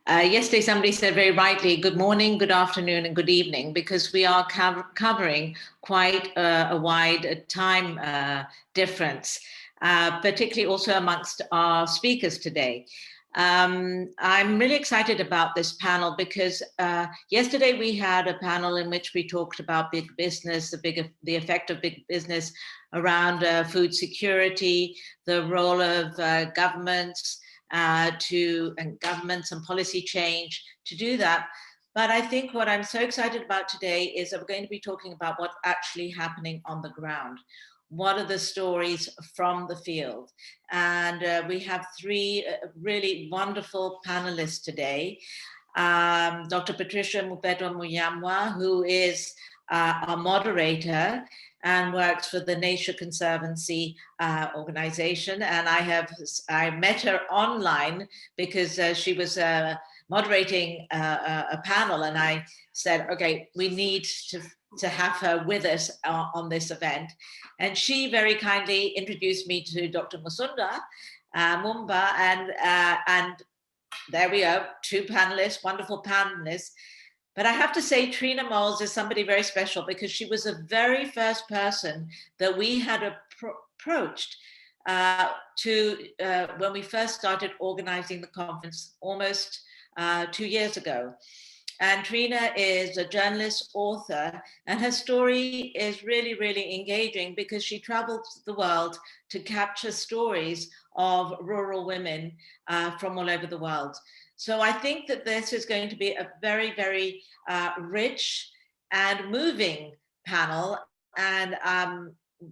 Yesterday, somebody said very rightly, good morning, good afternoon, and good evening, because we are covering quite a wide time difference, particularly also amongst our speakers today. I'm really excited about this panel because yesterday we had a panel in which we talked about big business, the effect of big business around food security, the role of governments, and governments and policy change to do that. But I think what I'm so excited about today is that we're going to be talking about what's actually happening on the ground. What are the stories from the field? And we have three really wonderful panelists today. Dr. Patricia Mubeto-Muyamwa, who is our moderator and works for the Nature Conservancy organization. And I met her online because she was moderating a panel, and I said, okay, we need to have her with us on this event. And she very kindly introduced me to Dr. Musunda Mumba, and there we are, two panelists, wonderful panelists. But I have to say, Trina Moles is somebody very special because she was the very first person that we had approached when we first started organizing the conference almost 2 years ago. And Trina is a journalist, author, and her story is really, really engaging because she traveled the world to capture stories of rural women from all over the world. So I think that this is going to be a very, very rich and moving panel. And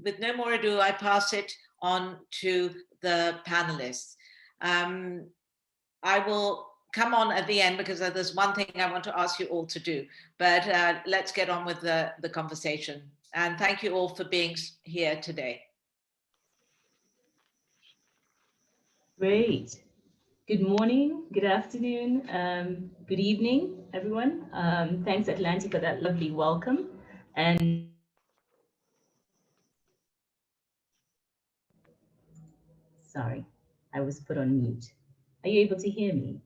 with no more ado, I pass it on to the panelists. I will come on at the end because there's one thing I want to ask you all to do, but let's get on with the conversation. And thank you all for being here today. Great. Good morning, good afternoon, good evening, everyone. Thanks, Atlanti, for that lovely welcome. And sorry, I was put on mute. Are you able to hear me?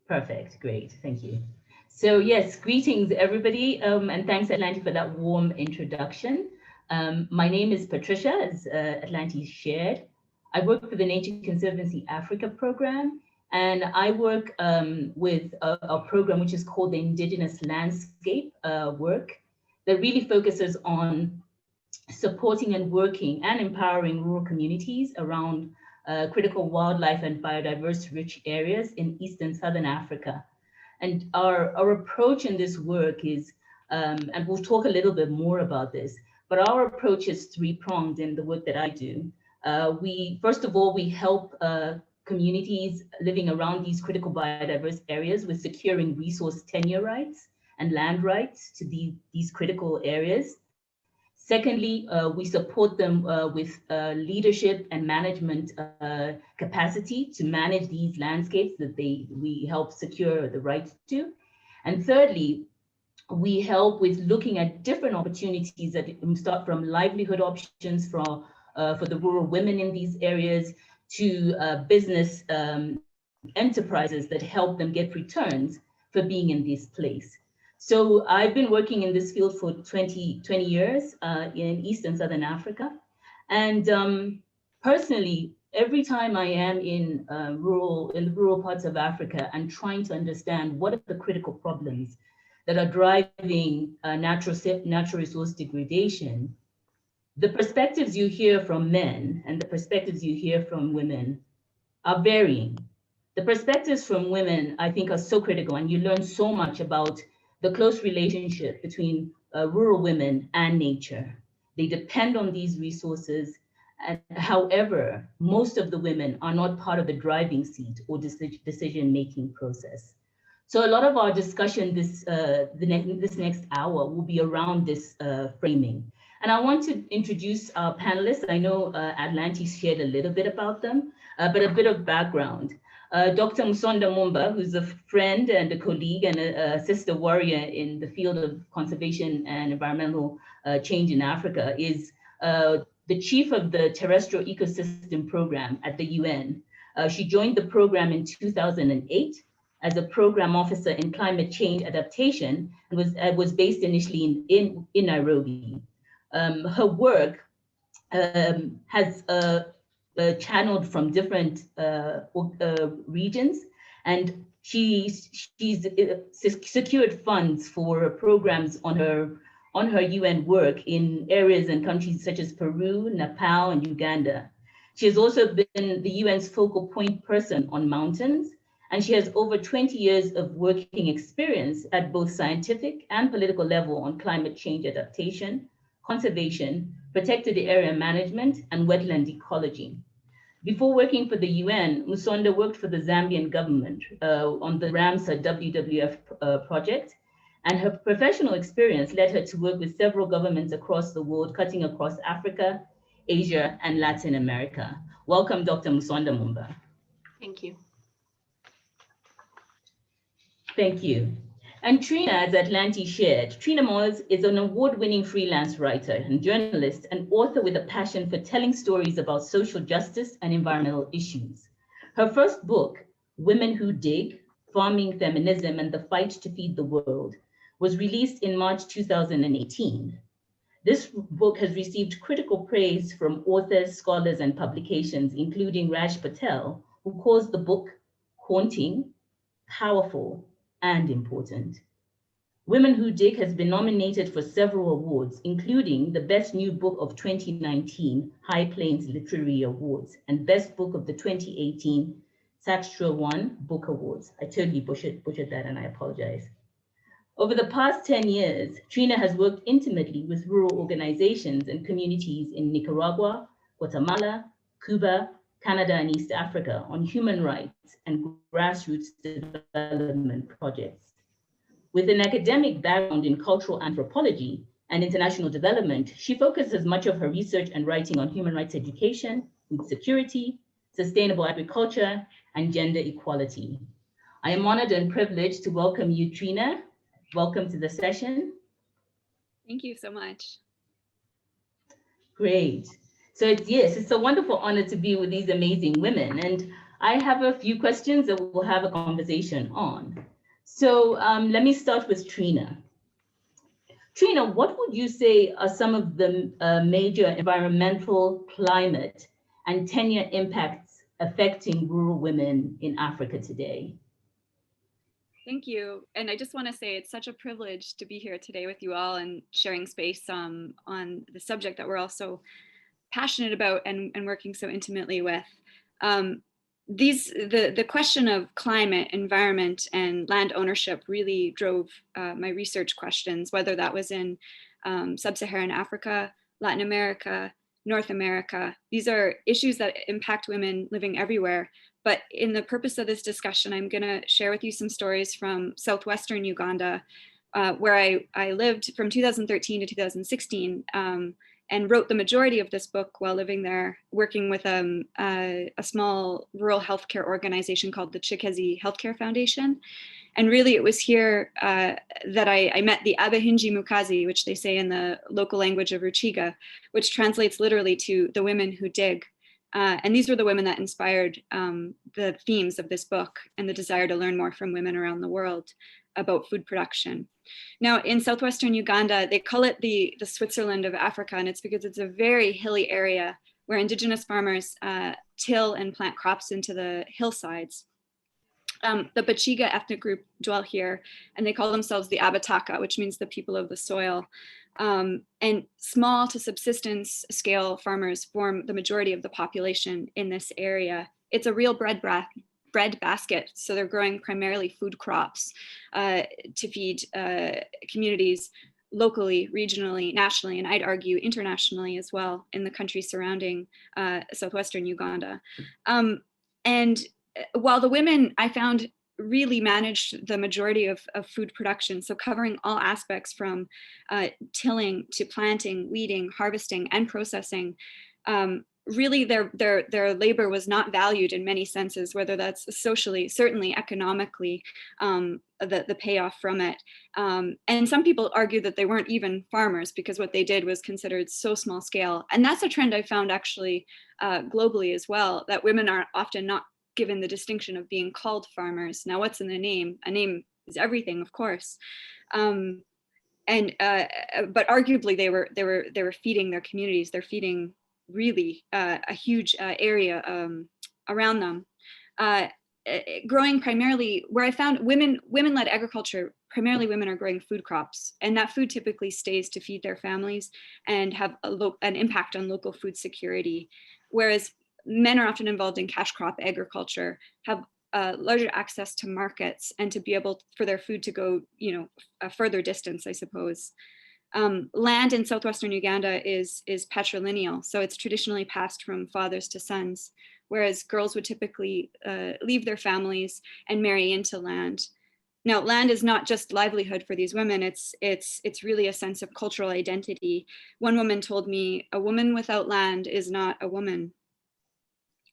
Perfect, great, thank you. So yes, greetings everybody, and thanks Atlanti for that warm introduction. My name is Patricia, as Atlanti shared. I work for the Nature Conservancy Africa program, and I work with a program which is called the Indigenous Landscape work that really focuses on supporting and working and empowering rural communities around critical wildlife and biodiverse rich areas in East and Southern Africa. And our approach in this work is, and we'll talk a little bit more about this, but our approach is three-pronged in the work that I do. First of all, we help communities living around these critical biodiverse areas with securing resource tenure rights and land rights to these critical areas. Secondly, we support them with leadership and management capacity to manage these landscapes that we help secure the rights to. And thirdly, we help with looking at different opportunities that start from livelihood options for the rural women in these areas to business enterprises that help them get returns for being in this place. So I've been working in this field for 20 years in East and Southern Africa. And personally, every time I am in the rural parts of Africa and trying to understand what are the critical problems that are driving natural resource degradation, the perspectives you hear from men and the perspectives you hear from women are varying. The perspectives from women, I think, are so critical, and you learn so much about the close relationship between rural women and nature. They depend on these resources. And however, most of the women are not part of the driving seat or decision-making process. So a lot of our discussion this next hour will be around this framing. And I want to introduce our panelists. I know Atlanti shared a little bit about them, but a bit of background. Dr. Musonda Mumba, who's a friend and a colleague and a sister warrior in the field of conservation and environmental change in Africa, is the chief of the Terrestrial Ecosystem Program at the UN, She joined the program in 2008 as a program officer in climate change adaptation and was based initially in Nairobi. Her work has channeled from different regions, and she's secured funds for programs on her UN work in areas and countries such as Peru, Nepal, and Uganda. She has also been the UN's focal point person on mountains, and she has over 20 years of working experience at both scientific and political level on climate change adaptation, conservation, protected area management, and wetland ecology. Before working for the UN, Musonda worked for the Zambian government on the Ramsar WWF project, and her professional experience led her to work with several governments across the world, cutting across Africa, Asia, and Latin America. Welcome, Dr. Musonda Mumba. Thank you. Thank you. And Trina, as Atlanti shared, Trina Moores is an award-winning freelance writer and journalist and author with a passion for telling stories about social justice and environmental issues. Her first book, Women Who Dig, Farming Feminism and the Fight to Feed the World, was released in March 2018. This book has received critical praise from authors, scholars, and publications, including Raj Patel, who calls the book haunting, powerful, and important. Women Who Dig has been nominated for several awards, including the Best New Book of 2019 High Plains Literary Awards and Best Book of the 2018 Saxtra One Book Awards. I totally butchered that, and I apologize. Over the past 10 years, Trina has worked intimately with rural organizations and communities in Nicaragua, Guatemala, Cuba, Canada, and East Africa on human rights and grassroots development projects. With an academic background in cultural anthropology and international development, she focuses much of her research and writing on human rights education, food security, sustainable agriculture, and gender equality. I am honored and privileged to welcome you, Trina. Welcome to the session. Thank you so much. Great. So it's a wonderful honor to be with these amazing women. And I have a few questions that we'll have a conversation on. So let me start with Trina. Trina, what would you say are some of the major environmental, climate, and tenure impacts affecting rural women in Africa today? Thank you. And I just want to say it's such a privilege to be here today with you all and sharing space on the subject that we're all so passionate about and working so intimately with. The question of climate, environment, and land ownership really drove my research questions, whether that was in sub-Saharan Africa, Latin America, North America. These are issues that impact women living everywhere. But in the purpose of this discussion, I'm going to share with you some stories from southwestern Uganda, where I lived from 2013 to 2016, and wrote the majority of this book while living there, working with a small rural healthcare organization called the Chikezi Healthcare Foundation. And really, it was here that I met the Abahinji Mukazi, which they say in the local language of Ruchiga, which translates literally to the women who dig. And these were the women that inspired the themes of this book and the desire to learn more from women around the world about food production. Now, in southwestern Uganda, they call it the Switzerland of Africa, and it's because it's a very hilly area where indigenous farmers till and plant crops into the hillsides. The Bachiga ethnic group dwell here, and they call themselves the Abataka, which means the people of the soil. And small to subsistence scale farmers form the majority of the population in this area. It's a real bread basket. So they're growing primarily food crops to feed communities locally, regionally, nationally, and I'd argue internationally as well in the countries surrounding southwestern Uganda. And while the women I found really managed the majority of food production, so covering all aspects from tilling to planting, weeding, harvesting, and processing, really their labor was not valued in many senses, whether that's socially, certainly economically, the payoff from it. And some people argue that they weren't even farmers because what they did was considered so small scale. And that's a trend I found actually globally as well, that women are often not given the distinction of being called farmers. Now, what's in the name? A name is everything, of course. But arguably they were feeding their communities. They're feeding really a huge area around them. Growing primarily, where I found women-led agriculture, primarily women are growing food crops, and that food typically stays to feed their families and have an impact on local food security. Whereas men are often involved in cash crop agriculture, have larger access to markets and to be able for their food to go, a further distance, I suppose. Land in southwestern Uganda is patrilineal, so it's traditionally passed from fathers to sons, whereas girls would typically leave their families and marry into land. Now, land is not just livelihood for these women, it's really a sense of cultural identity. One woman told me, a woman without land is not a woman.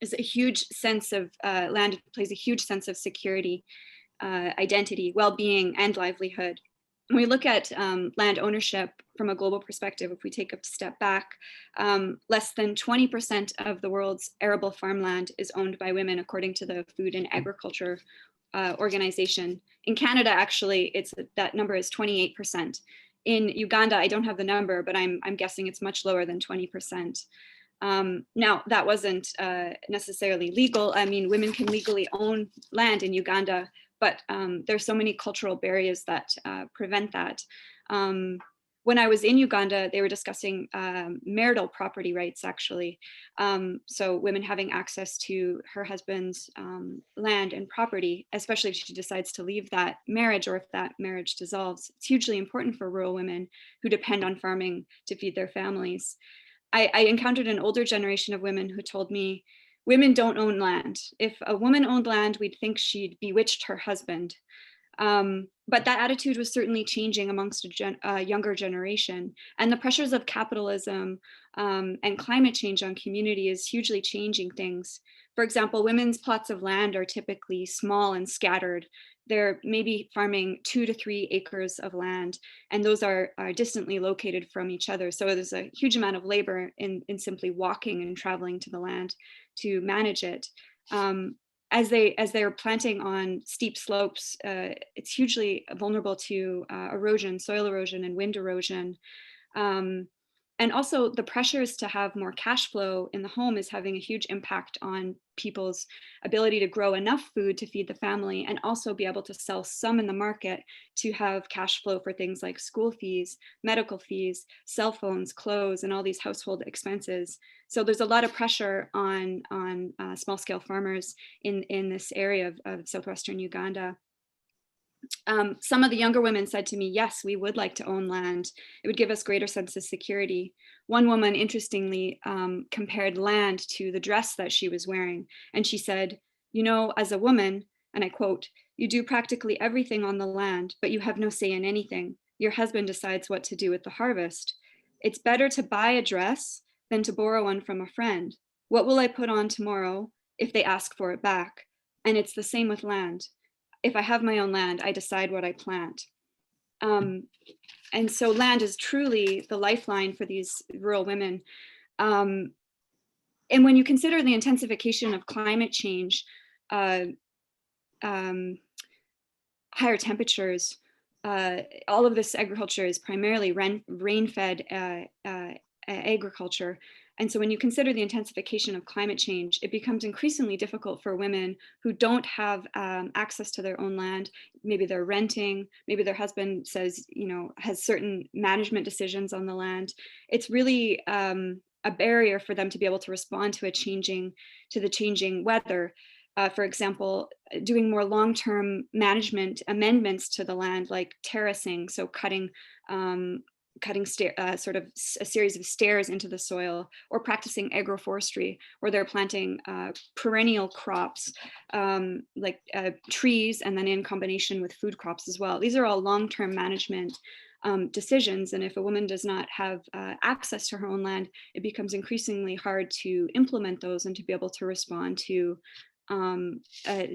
Is a huge sense of land plays a huge sense of security, identity, well-being, and livelihood. When we look at land ownership from a global perspective, if we take a step back, less than 20% of the world's arable farmland is owned by women, according to the Food and Agriculture Organization. In Canada, actually, that number is 28%. In Uganda, I don't have the number, but I'm guessing it's much lower than 20%. Now, that wasn't necessarily legal. I mean, women can legally own land in Uganda, but there's so many cultural barriers that prevent that. When I was in Uganda, they were discussing marital property rights, actually. So women having access to her husband's land and property, especially if she decides to leave that marriage or if that marriage dissolves. It's hugely important for rural women who depend on farming to feed their families. I encountered an older generation of women who told me, women don't own land. If a woman owned land, we'd think she'd bewitched her husband. But that attitude was certainly changing amongst a younger generation. And the pressures of capitalism and climate change on community is hugely changing things. For example, women's plots of land are typically small and scattered. They're maybe farming 2 to 3 acres of land, and those are distantly located from each other. So there's a huge amount of labor in simply walking and traveling to the land to manage it. As they're planting on steep slopes, it's hugely vulnerable to erosion, soil erosion, and wind erosion. And also the pressures to have more cash flow in the home is having a huge impact on people's ability to grow enough food to feed the family and also be able to sell some in the market to have cash flow for things like school fees, medical fees, cell phones, clothes, and all these household expenses. So there's a lot of pressure on small scale farmers in this area of southwestern Uganda. Some of the younger women said to me, yes, we would like to own land. It would give us greater sense of security. One woman, interestingly, compared land to the dress that she was wearing. And she said, as a woman, and I quote, "You do practically everything on the land, but you have no say in anything. Your husband decides what to do with the harvest. It's better to buy a dress than to borrow one from a friend. What will I put on tomorrow if they ask for it back? And it's the same with land. If I have my own land, I decide what I plant." And so land is truly the lifeline for these rural women. And when you consider the intensification of climate change, higher temperatures, all of this agriculture is primarily rain-fed agriculture. And so when you consider the intensification of climate change, it becomes increasingly difficult for women who don't have access to their own land. Maybe they're renting, maybe their husband says, has certain management decisions on the land. It's really a barrier for them to be able to respond to the changing weather. For example, doing more long-term management amendments to the land, like terracing, so cutting sort of a series of stairs into the soil, or practicing agroforestry, where they're planting perennial crops like trees, and then in combination with food crops as well. These are all long-term management decisions, and if a woman does not have access to her own land, it becomes increasingly hard to implement those and to be able to respond to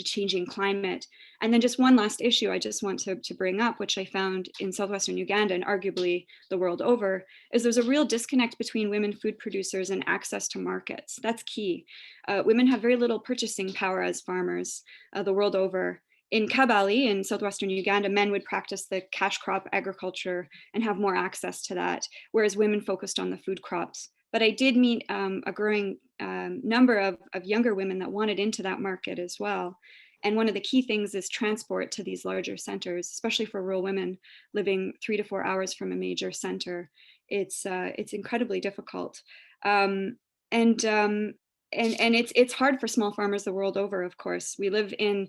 changing climate. And then just one last issue I just want to bring up, which I found in southwestern Uganda and arguably the world over, is there's a real disconnect between women food producers and access to markets. That's key. Women have very little purchasing power as farmers the world over. In Kabale, in southwestern Uganda, men would practice the cash crop agriculture and have more access to that, whereas women focused on the food crops. But I did meet a growing number of younger women that wanted into that market as well. And one of the key things is transport to these larger centers, especially for rural women living 3 to 4 hours from a major center. It's incredibly difficult. And it's hard for small farmers the world over, of course. We live in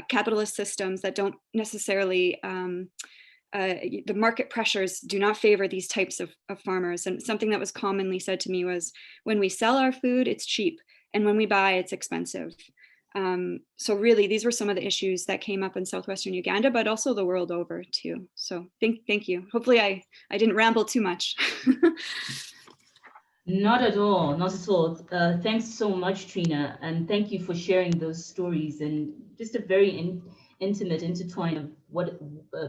capitalist systems that don't necessarily, the market pressures do not favor these types of farmers. And something that was commonly said to me was, when we sell our food, it's cheap. And when we buy, it's expensive. So really, these were some of the issues that came up in southwestern Uganda, but also the world over too. So thank you. Hopefully I didn't ramble too much. Not at all, not at all. Thanks so much, Trina, and thank you for sharing those stories and just a very intimate intertwine of what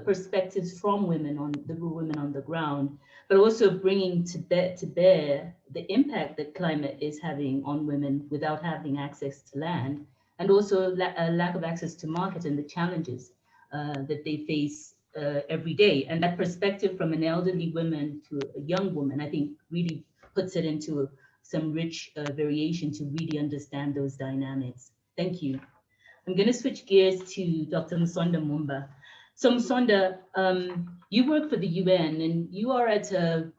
perspectives from women on the rural women on the ground, but also bringing to bear the impact that climate is having on women without having access to land, and also a lack of access to market and the challenges that they face every day. And that perspective from an elderly woman to a young woman, I think really puts it into some rich variation to really understand those dynamics. Thank you. I'm going to switch gears to Dr. Msonda Mumba. So Msonda, you work for the UN and you are at to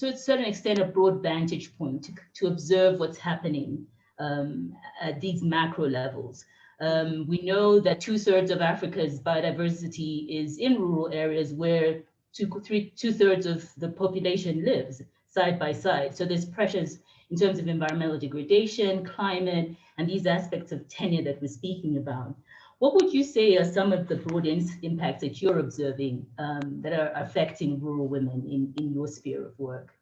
a certain extent a broad vantage point to observe what's happening at these macro levels. We know that 2/3 of Africa's biodiversity is in rural areas where 2/3 of the population lives side by side. So there's pressures in terms of environmental degradation, climate, and these aspects of tenure that we're speaking about. What would you say are some of the broad impacts that you're observing that are affecting rural women in your sphere of work?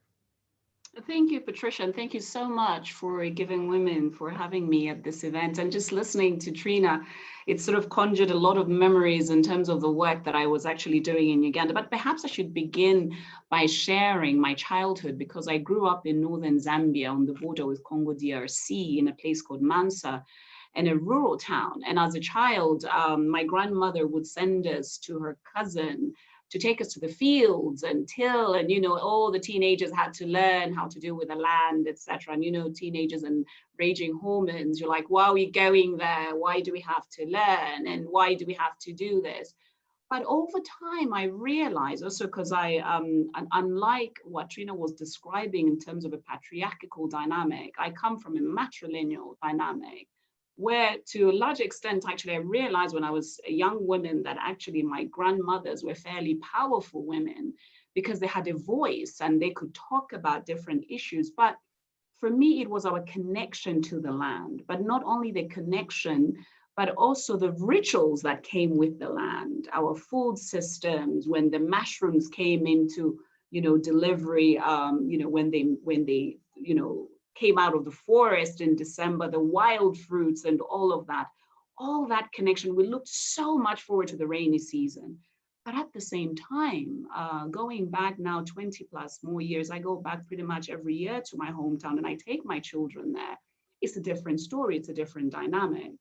Thank you, Patricia, and thank you so much for Giving Women for having me at this event. And just listening to Trina, it sort of conjured a lot of memories in terms of the work that I was actually doing in Uganda. But perhaps I should begin by sharing my childhood, because I grew up in northern Zambia on the border with Congo DRC in a place called Mansa, in a rural town. And as a child, my grandmother would send us to her cousin to take us to the fields and till, and all the teenagers had to learn how to deal with the land, etc. And teenagers and raging hormones, you're like, why are we going there? Why do we have to learn? And why do we have to do this? But over time, I realized also, because unlike what Trina was describing in terms of a patriarchal dynamic, I come from a matrilineal dynamic, where to a large extent, actually, I realized when I was a young woman that actually my grandmothers were fairly powerful women because they had a voice and they could talk about different issues. But for me, it was our connection to the land, but not only the connection, but also the rituals that came with the land, our food systems, when the mushrooms came into, delivery, when they came out of the forest in December, the wild fruits and all that connection. We looked so much forward to the rainy season. But at the same time, going back now 20 plus more years, I go back pretty much every year to my hometown and I take my children there. It's a different story, it's a different dynamic.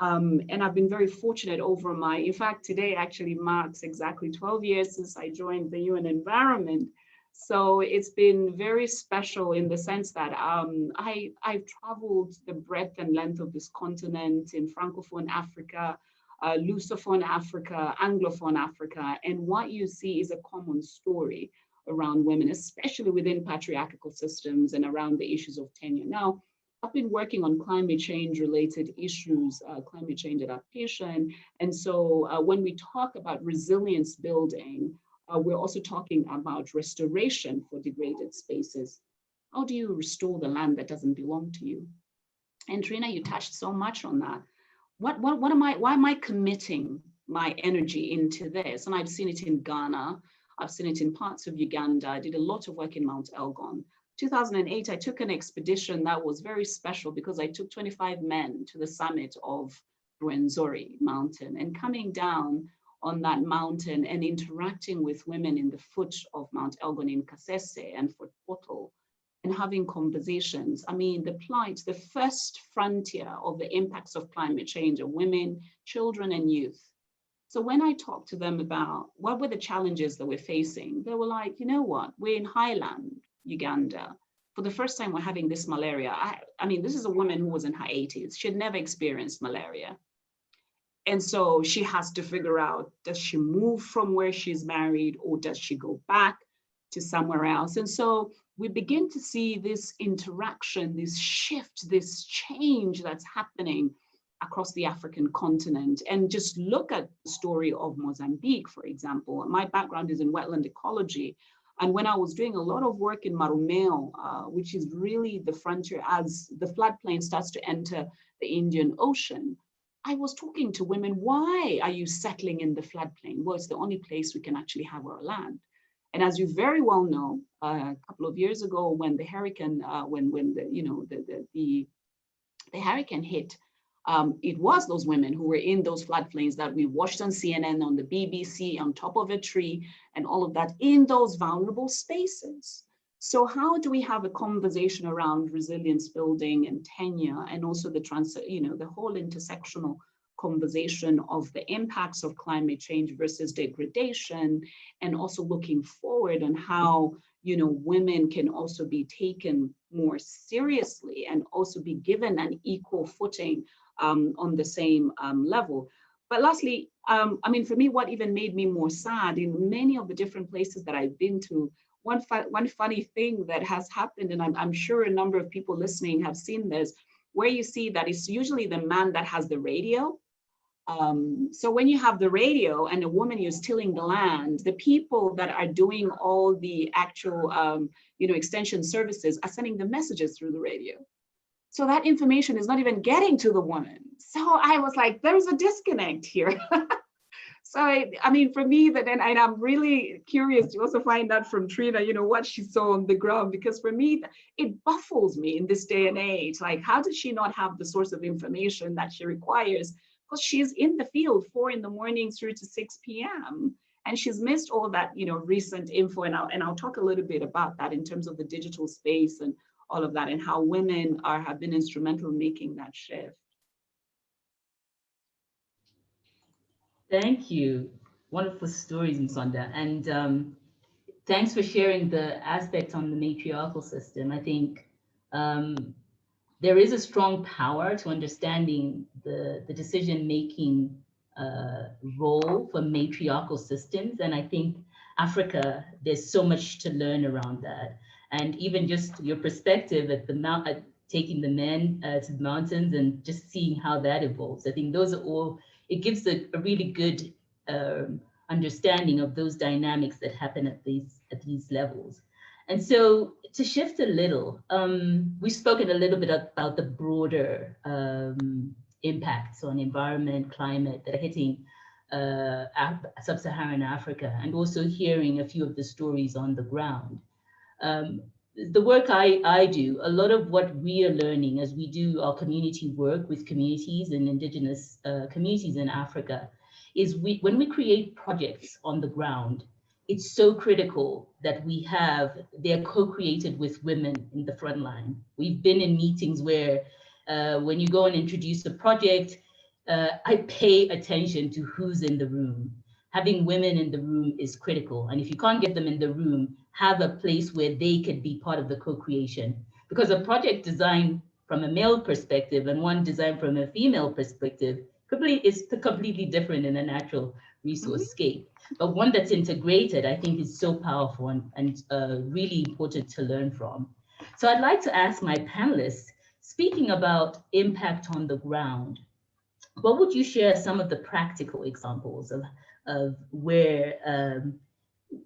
And I've been very fortunate in fact, today actually marks exactly 12 years since I joined the UN Environment. So it's been very special in the sense that I've traveled the breadth and length of this continent in Francophone Africa, Lusophone Africa, Anglophone Africa. And what you see is a common story around women, especially within patriarchal systems and around the issues of tenure. Now, I've been working on climate change related issues, climate change adaptation. And so when we talk about resilience building, we're also talking about restoration for degraded spaces. How do you restore the land that doesn't belong to you? And Trina, you touched so much on that. Why am I committing my energy into this? And I've seen it in Ghana. I've seen it in parts of Uganda. I did a lot of work in Mount Elgon. 2008, I took an expedition that was very special because I took 25 men to the summit of Rwenzori mountain, and coming down on that mountain and interacting with women in the foot of Mount Elgon in Kasese and Fort Portal, and having conversations. I mean, the plight, the first frontier of the impacts of climate change are women, children, and youth. So when I talked to them about what were the challenges that we're facing, they were like, you know what, we're in highland, Uganda. For the first time, we're having this malaria. I mean, this is a woman who was in her 80s. She had never experienced malaria. And so she has to figure out, does she move from where she's married, or does she go back to somewhere else? And so we begin to see this interaction, this shift, this change that's happening across the African continent. And just look at the story of Mozambique, for example. My background is in wetland ecology. And when I was doing a lot of work in Marumeo, which is really the frontier as the floodplain starts to enter the Indian Ocean, I was talking to women, why are you settling in the floodplain? Well, it's the only place we can actually have our land. And as you very well know, a couple of years ago, when the hurricane, the hurricane hit, it was those women who were in those floodplains that we watched on CNN, on the BBC, on top of a tree, and all of that in those vulnerable spaces. So how do we have a conversation around resilience building and tenure, and also the the whole intersectional conversation of the impacts of climate change versus degradation, and also looking forward on how women can also be taken more seriously and also be given an equal footing on the same level. But lastly, I mean, for me, what even made me more sad in many of the different places that I've been to, one funny thing that has happened, and I'm sure a number of people listening have seen this, where you see that it's usually the man that has the radio. So when you have the radio and a woman is tilling the land, the people that are doing all the actual, extension services are sending the messages through the radio. So that information is not even getting to the woman. So I was like, there's a disconnect here. So I mean, for me, and I'm really curious to also find out from Trina, what she saw on the ground, because for me, it baffles me in this day and age. Like, how does she not have the source of information that she requires? Because she's in the field 4 in the morning through to 6 p.m. And she's missed all that, recent info. And I'll talk a little bit about that in terms of the digital space and all of that, and how women have been instrumental in making that shift. Thank you. Wonderful stories, Nsonda. And thanks for sharing the aspects on the matriarchal system. I think there is a strong power to understanding the decision-making role for matriarchal systems. And I think Africa, there's so much to learn around that. And even just your perspective at the taking the men to the mountains and just seeing how that evolves. I think those are all, it gives a really good understanding of those dynamics that happen at these levels. And so to shift a little, we've spoken a little bit about the broader impacts on environment, climate that are hitting sub-Saharan Africa, and also hearing a few of the stories on the ground. The work I do, a lot of what we are learning as we do our community work with communities and indigenous communities in Africa is when we create projects on the ground, it's so critical that they're co-created with women in the front line. We've been in meetings where when you go and introduce a project, I pay attention to who's in the room. Having women in the room is critical. And if you can't get them in the room, have a place where they could be part of the co-creation. Because a project designed from a male perspective and one designed from a female perspective is completely different in a natural resource scape. But one that's integrated, I think, is so powerful and really important to learn from. So I'd like to ask my panelists, speaking about impact on the ground, what would you share some of the practical examples of where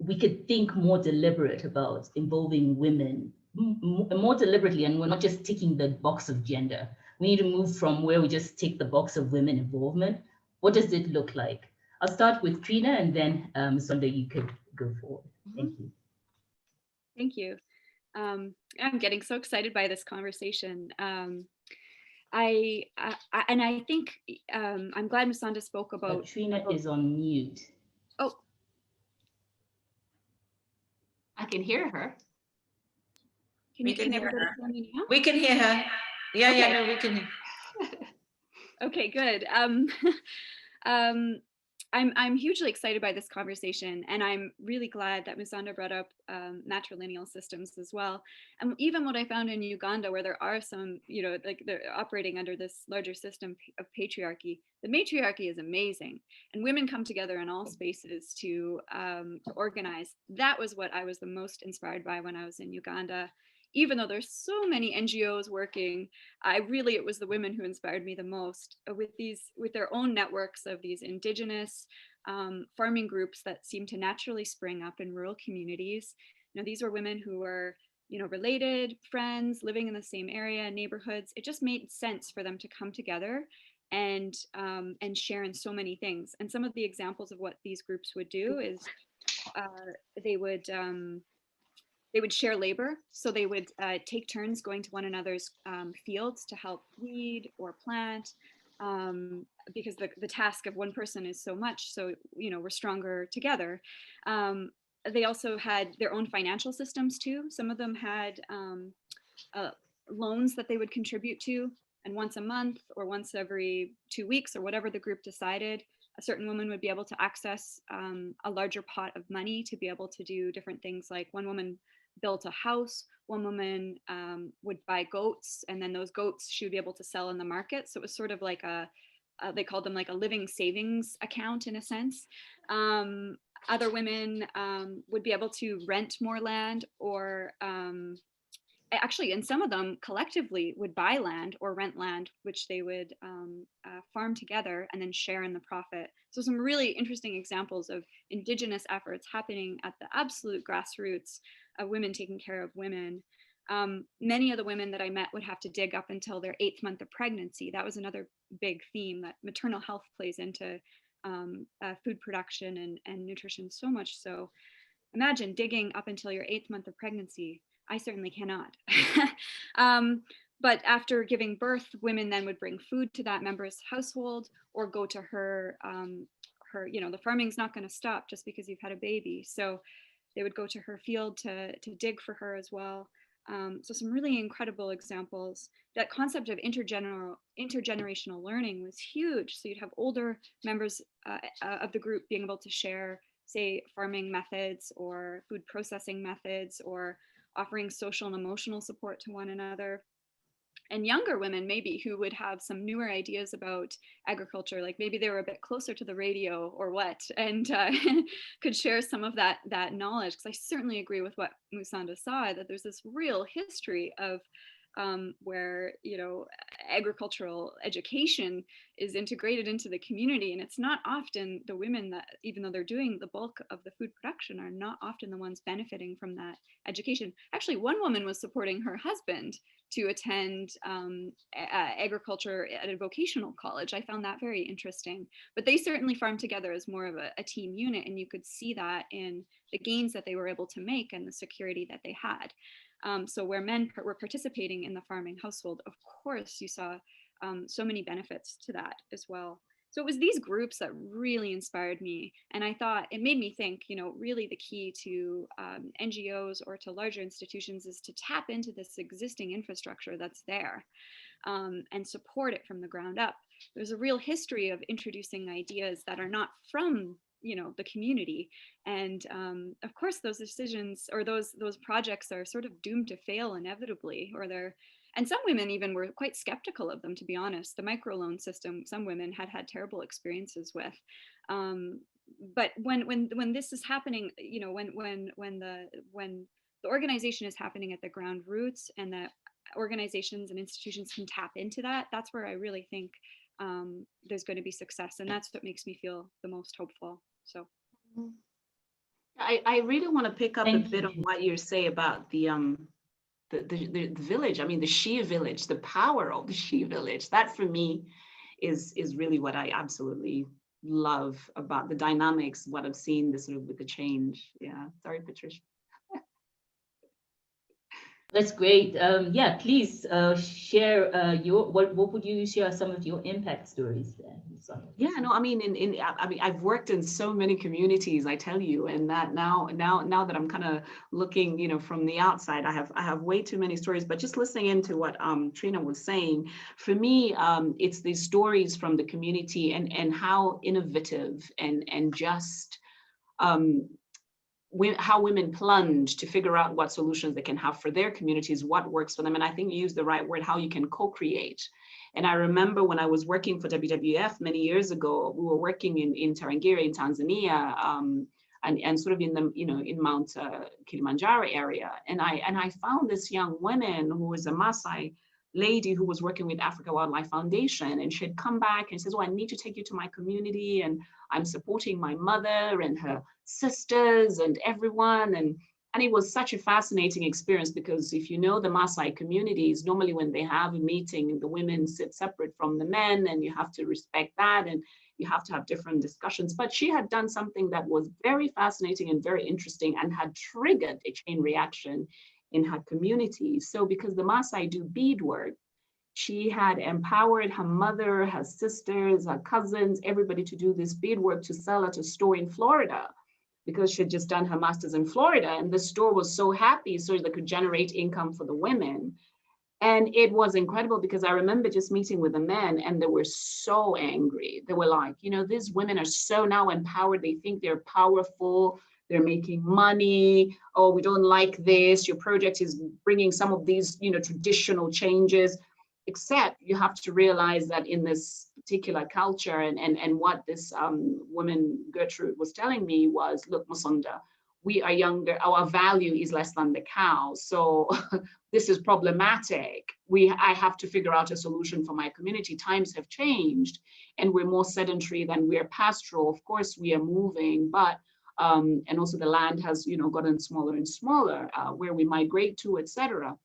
we could think more deliberate about involving women more deliberately, and we're not just ticking the box of gender. We need to move from where we just tick the box of women involvement. What does it look like? I'll start with Trina, and then Sonda, you could go forward. Thank you. Thank you. I'm getting so excited by this conversation. I think I'm glad Musonda spoke about. Trina is on mute. Oh, I can hear her. Can everybody hear me now? We can hear her. Yeah, Okay. yeah, no, we can hear. Okay, good. I'm hugely excited by this conversation, and I'm really glad that Musonda brought up matrilineal systems as well. And even what I found in Uganda, where there are some, like they're operating under this larger system of patriarchy, the matriarchy is amazing, and women come together in all spaces to organize. That was what I was the most inspired by when I was in Uganda. Even though there's so many NGOs working, it was the women who inspired me the most with their own networks of these indigenous farming groups that seem to naturally spring up in rural communities. These were women who were, related, friends, living in the same area, neighborhoods. It just made sense for them to come together and share in so many things. And some of the examples of what these groups would do is they would share labor. So they would take turns going to one another's fields to help weed or plant, because the task of one person is so much. So, we're stronger together. They also had their own financial systems too. Some of them had loans that they would contribute to. And once a month or once every 2 weeks or whatever the group decided, a certain woman would be able to access a larger pot of money to be able to do different things. Like one woman built a house, one woman would buy goats, and then those goats she would be able to sell in the market. So it was sort of like they called them like a living savings account in a sense. Other women would be able to rent more land, or actually, and some of them collectively would buy land or rent land, which they would farm together and then share in the profit. So some really interesting examples of indigenous efforts happening at the absolute grassroots of women taking care of women. Many of the women that I met would have to dig up until their 8th month of pregnancy. That was another big theme, that maternal health plays into food production and nutrition so much. So imagine digging up until your 8th month of pregnancy. I certainly cannot. But after giving birth, women then would bring food to that member's household or go to her, the farming's not going to stop just because you've had a baby. So they would go to her field to dig for her as well. So some really incredible examples. That concept of intergenerational learning was huge. So you'd have older members of the group being able to share, say, farming methods or food processing methods, or offering social and emotional support to one another. And younger women maybe who would have some newer ideas about agriculture, like maybe they were a bit closer to the radio or what, and could share some of that knowledge. Because I certainly agree with what Musonda saw, that there's this real history of where agricultural education is integrated into the community, and it's not often the women that, even though they're doing the bulk of the food production, are not often the ones benefiting from that education. Actually, one woman was supporting her husband to attend agriculture at a vocational college. I found that very interesting. But they certainly farmed together as more of a team unit, and you could see that in the gains that they were able to make and the security that they had. So where men were participating in the farming household, of course, you saw so many benefits to that as well. So it was these groups that really inspired me. And I thought, it made me think, really the key to NGOs or to larger institutions is to tap into this existing infrastructure that's there and support it from the ground up. There's a real history of introducing ideas that are not from the community, and of course those decisions or those projects are sort of doomed to fail inevitably, and some women even were quite skeptical of them, to be honest. The microloan system, some women had terrible experiences with, but when this is happening, when the organization is happening at the ground roots, and that organizations and institutions can tap into that, that's where I really think there's going to be success, and that's what makes me feel the most hopeful. So I really want to pick up a bit of what you say about the village. I mean, the Shia village, the power of the Shia village. That for me is really what I absolutely love about the dynamics, what I've seen this sort of with the change. Yeah, sorry, Patricia. That's great. Yeah, please share what would you share some of your impact stories there? Yeah, no, I mean, I've worked in so many communities, I tell you, and that now that I'm kind of looking, from the outside, I have way too many stories. But just listening into what Trina was saying, for me, it's these stories from the community and how innovative and just um, how women plunge to figure out what solutions they can have for their communities, what works for them. And I think you used the right word, how you can co-create. And I remember when I was working for WWF many years ago, we were working in Tarangire in Tanzania, and sort of in the, in Mount Kilimanjaro area. And I found this young woman who was a Maasai lady who was working with Africa Wildlife Foundation. And she had come back and says, oh, I need to take you to my community. And I'm supporting my mother and her sisters and everyone. And it was such a fascinating experience, because if you know the Maasai communities, normally when they have a meeting, the women sit separate from the men, and you have to respect that, and you have to have different discussions. But she had done something that was very fascinating and very interesting, and had triggered a chain reaction in her community. So because the Maasai do beadwork, she had empowered her mother, her sisters, her cousins, everybody to do this beadwork to sell at a store in Florida, because she had just done her master's in Florida, and the store was so happy, so they could generate income for the women. And it was incredible, because I remember just meeting with the men, and they were so angry. They were like, these women are so now empowered. They think they're powerful. They're making money. Oh, we don't like this. Your project is bringing some of these, traditional changes. Except you have to realize that in this particular culture, and what this woman Gertrude was telling me was, look, Musonda, we are younger, our value is less than the cow. So this is problematic. I have to figure out a solution for my community. Times have changed, and we're more sedentary than we're pastoral. Of course, we are moving, but and also the land has, gotten smaller and smaller, where we migrate to, etc.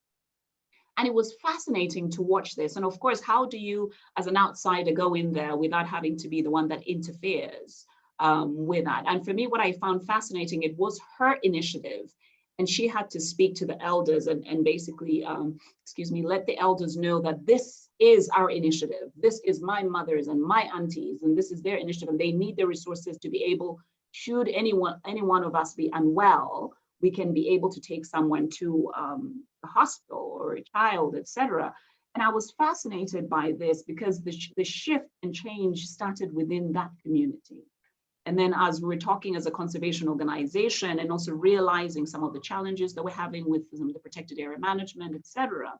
And it was fascinating to watch this. And of course, how do you, as an outsider, go in there without having to be the one that interferes with that? And for me, what I found fascinating, it was her initiative. And she had to speak to the elders and basically, let the elders know that this is our initiative. This is my mother's and my aunties, and this is their initiative. And they need the resources to be able, should any one of us be unwell, we can be able to take someone to a hospital or a child, etc. And I was fascinated by this, because the shift and change started within that community. And then as we were talking as a conservation organization, and also realizing some of the challenges that we're having with some of the protected area management, etc.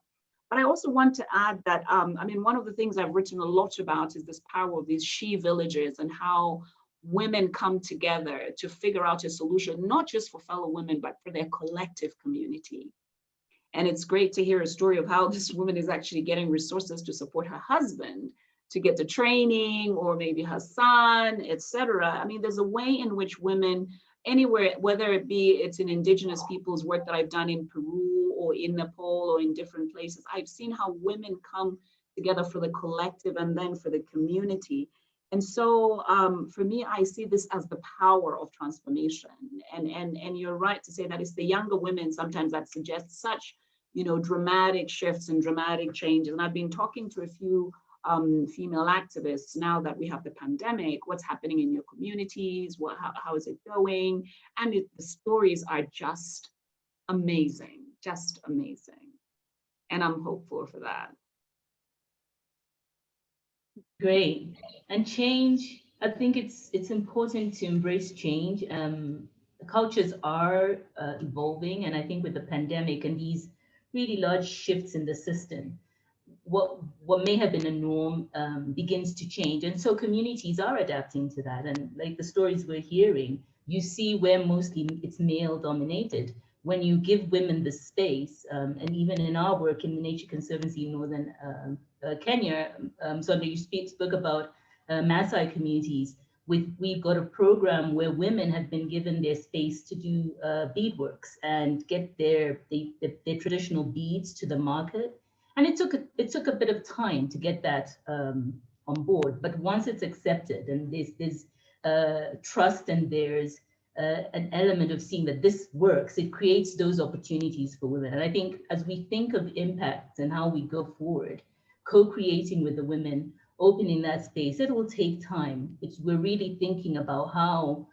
But I also want to add that, one of the things I've written a lot about is this power of these she villages, and how women come together to figure out a solution, not just for fellow women, but for their collective community. And it's great to hear a story of how this woman is actually getting resources to support her husband to get the training, or maybe her son, etc. There's a way in which women anywhere, whether it be it's in indigenous people's work that I've done in Peru or in Nepal or in different places, I've seen how women come together for the collective and then for the community. And so for me, I see this as the power of transformation. And you're right to say that it's the younger women sometimes that suggest such, dramatic shifts and dramatic changes. And I've been talking to a few female activists now that we have the pandemic, what's happening in your communities, how is it going? And the stories are just amazing. And I'm hopeful for that. Great. And change, I think it's important to embrace change. Cultures are evolving, and I think with the pandemic and these really large shifts in the system, what may have been a norm begins to change. And so communities are adapting to that. And like the stories we're hearing, you see where mostly it's male dominated. When you give women the space, and even in our work in the Nature Conservancy in Northern Kenya, Sondra, you spoke about Maasai communities. We've got a program where women have been given their space to do beadworks and get their traditional beads to the market. And it took a bit of time to get that on board. But once it's accepted, and there's trust, and there's an element of seeing that this works, it creates those opportunities for women. And I think as we think of impact and how we go forward, co-creating with the women, opening that space, it will take time. We're really thinking about how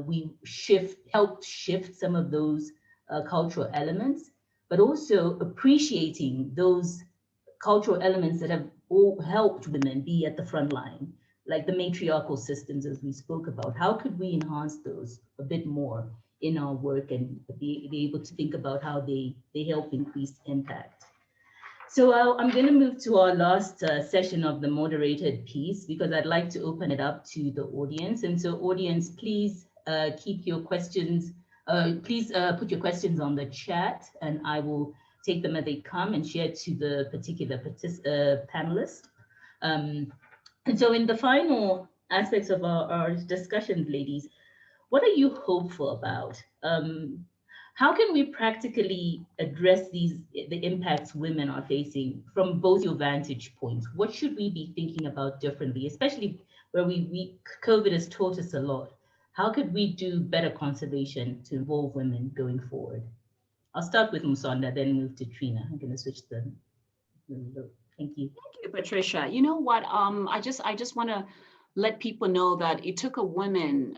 we help shift some of those cultural elements, but also appreciating those cultural elements that have all helped women be at the front line, like the matriarchal systems, as we spoke about. How could we enhance those a bit more in our work and be able to think about how they help increase impact? So I'm going to move to our last session of the moderated piece, because I'd like to open it up to the audience. And so audience, please keep your questions, please put your questions on the chat, and I will take them as they come and share to the particular panelist. And so in the final aspects of our discussion, ladies, what are you hopeful about? How can we practically address the impacts women are facing from both your vantage points? What should we be thinking about differently, especially where COVID has taught us a lot? How could we do better conservation to involve women going forward? I'll start with Musonda, then move to Trina. I'm going to switch the thank you. Thank you, Patricia. You know what? I just want to let people know that it took a woman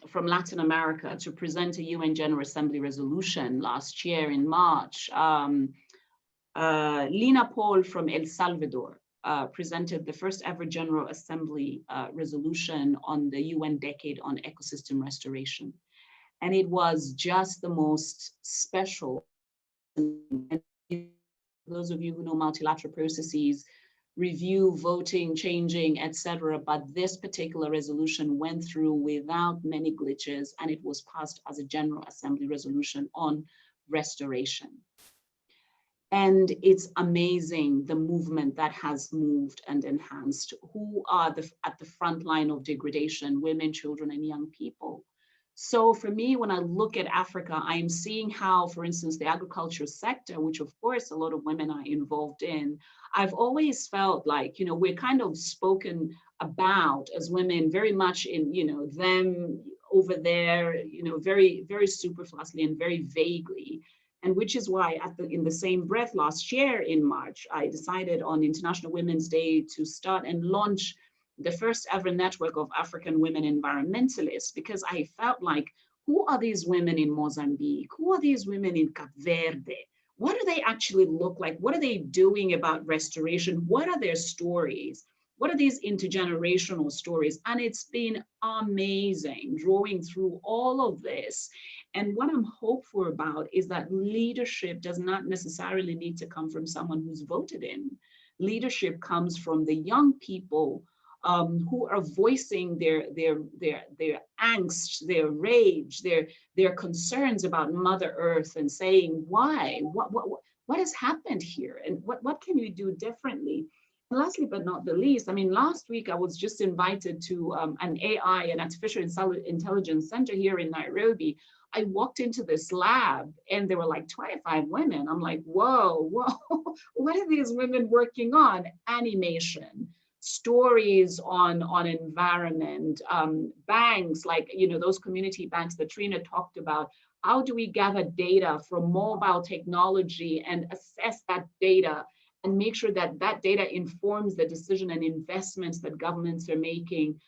from Latin America to present a UN General Assembly resolution last year in March. Lina Paul from El Salvador presented the first ever General Assembly resolution on the UN Decade on Ecosystem Restoration. And it was just the most special. And those of you who know multilateral processes, review, voting, changing, etc. But this particular resolution went through without many glitches, and it was passed as a General Assembly resolution on restoration. And it's amazing the movement that has moved and enhanced. Who are at the front line of degradation? Women, children, and young people. So for me, when I look at Africa, I'm seeing how, for instance, the agriculture sector, which of course a lot of women are involved in, I've always felt like, you know, we're kind of spoken about as women very much in, you know, them over there, you know, very, very superfluously and very vaguely. And which is why in the same breath last year in March, I decided on International Women's Day to start and launch the first ever network of African women environmentalists, because I felt like, who are these women in Mozambique? Who are these women in Cape Verde? What do they actually look like? What are they doing about restoration? What are their stories? What are these intergenerational stories? And it's been amazing drawing through all of this. And what I'm hopeful about is that leadership does not necessarily need to come from someone who's voted in. Leadership comes from the young people who are voicing their angst, their rage, their concerns about Mother Earth, and saying, why? What has happened here? And what can we do differently? And lastly, but not the least, I mean, last week I was just invited to an AI, an artificial intelligence center here in Nairobi. I walked into this lab and there were like 25 women. I'm like, whoa, what are these women working on? Animation, stories on environment, banks, like, you know, those community banks that Trina talked about. How do we gather data from mobile technology and assess that data and make sure that that data informs the decision and investments that governments are making?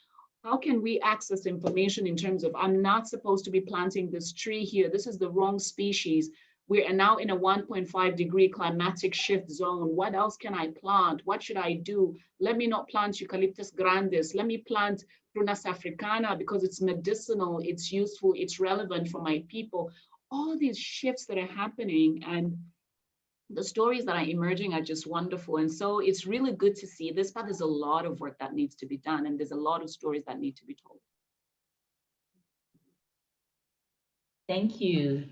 How can we access information in terms of, I'm not supposed to be planting this tree here, this is the wrong species. We are now in a 1.5 degree climatic shift zone. What else can I plant? What should I do? Let me not plant Eucalyptus grandis. Let me plant Prunus africana because it's medicinal, it's useful, it's relevant for my people. All these shifts that are happening, and the stories that are emerging are just wonderful. And so it's really good to see this, but there's a lot of work that needs to be done, and there's a lot of stories that need to be told. Thank you.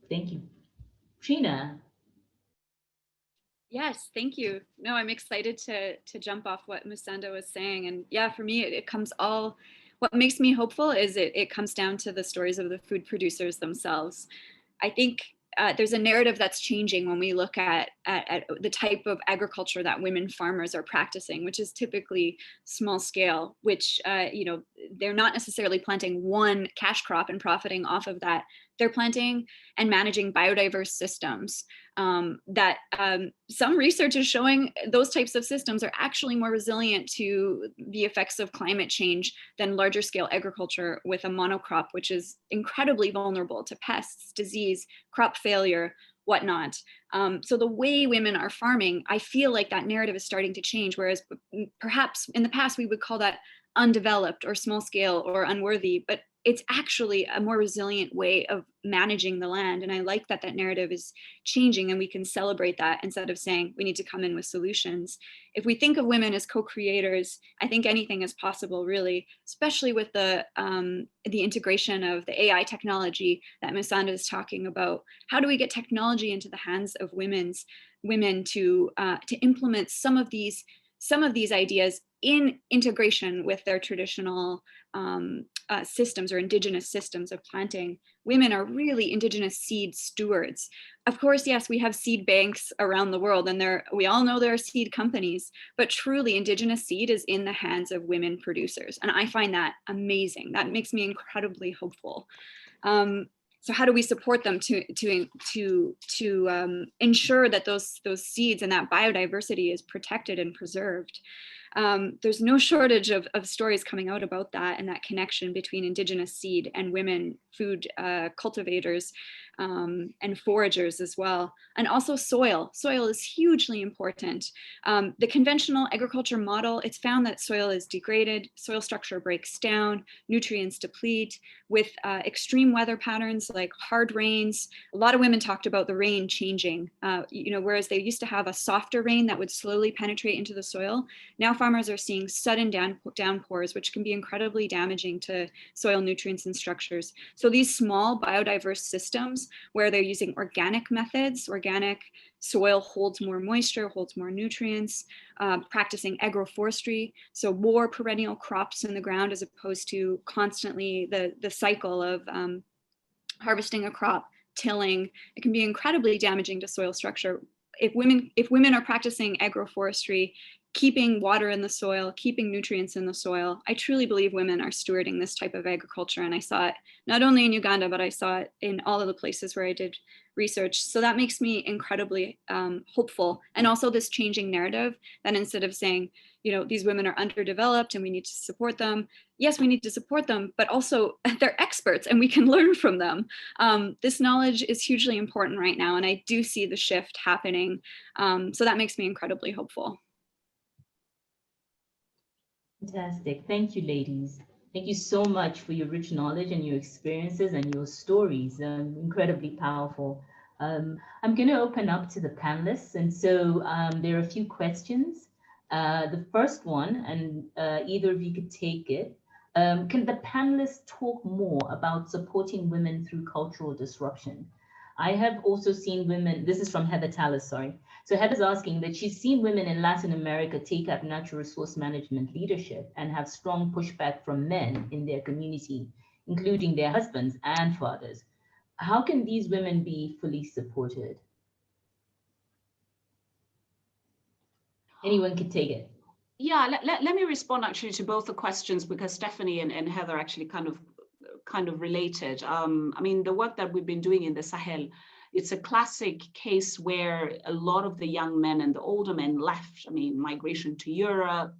Thank you. Trina. Yes, thank you. No, I'm excited to jump off what Musonda was saying. And yeah, for me, it comes all, what makes me hopeful is it comes down to the stories of the food producers themselves. I think there's a narrative that's changing when we look at the type of agriculture that women farmers are practicing, which is typically small scale, which, you know, they're not necessarily planting one cash crop and profiting off of that. They're planting and managing biodiverse systems that some research is showing those types of systems are actually more resilient to the effects of climate change than larger scale agriculture with a monocrop, which is incredibly vulnerable to pests, disease, crop failure, whatnot. So the way women are farming, I feel like that narrative is starting to change, whereas perhaps in the past we would call that undeveloped or small scale or unworthy, but it's actually a more resilient way of managing the land. And I like that that narrative is changing and we can celebrate that instead of saying we need to come in with solutions. If we think of women as co-creators, I think anything is possible, really, especially with the integration of the AI technology that Ms. Sanda is talking about. How do we get technology into the hands of women to implement some of these ideas in integration with their traditional systems or indigenous systems of planting? Women are really indigenous seed stewards. Of course, yes, we have seed banks around the world, and we all know there are seed companies, but truly indigenous seed is in the hands of women producers. And I find that amazing. That makes me incredibly hopeful. So how do we support them to ensure that those seeds and that biodiversity is protected and preserved? There's no shortage of stories coming out about that and that connection between indigenous seed and women food cultivators and foragers as well. And also soil. Soil is hugely important. The conventional agriculture model, it's found that soil is degraded, soil structure breaks down, nutrients deplete with extreme weather patterns like hard rains. A lot of women talked about the rain changing, whereas they used to have a softer rain that would slowly penetrate into the soil. Now farmers are seeing sudden downpours, which can be incredibly damaging to soil nutrients and structures. So these small biodiverse systems where they're using organic methods, organic soil holds more moisture, holds more nutrients, practicing agroforestry, so more perennial crops in the ground as opposed to constantly the cycle of harvesting a crop, tilling. It can be incredibly damaging to soil structure. If women are practicing agroforestry, keeping water in the soil, keeping nutrients in the soil, I truly believe women are stewarding this type of agriculture. And I saw it not only in Uganda, but I saw it in all of the places where I did research. So that makes me incredibly hopeful. And also this changing narrative that instead of saying, these women are underdeveloped and we need to support them. Yes, we need to support them, but also they're experts and we can learn from them. This knowledge is hugely important right now. And I do see the shift happening. So that makes me incredibly hopeful. Fantastic. Thank you, ladies. Thank you so much for your rich knowledge and your experiences and your stories. Incredibly powerful. I'm going to open up to the panelists. And so there are a few questions. The first one, and either of you could take it. Can the panelists talk more about supporting women through cultural disruption? I have also seen women, this is from Heather Tallis, sorry. So Heather's asking that she's seen women in Latin America take up natural resource management leadership and have strong pushback from men in their community, including their husbands and fathers. How can these women be fully supported? Anyone could take it. Yeah, let me respond actually to both the questions because Stephanie and Heather actually kind of related. I mean, the work that we've been doing in the Sahel, it's a classic case where a lot of the young men and the older men left. I mean, migration to Europe,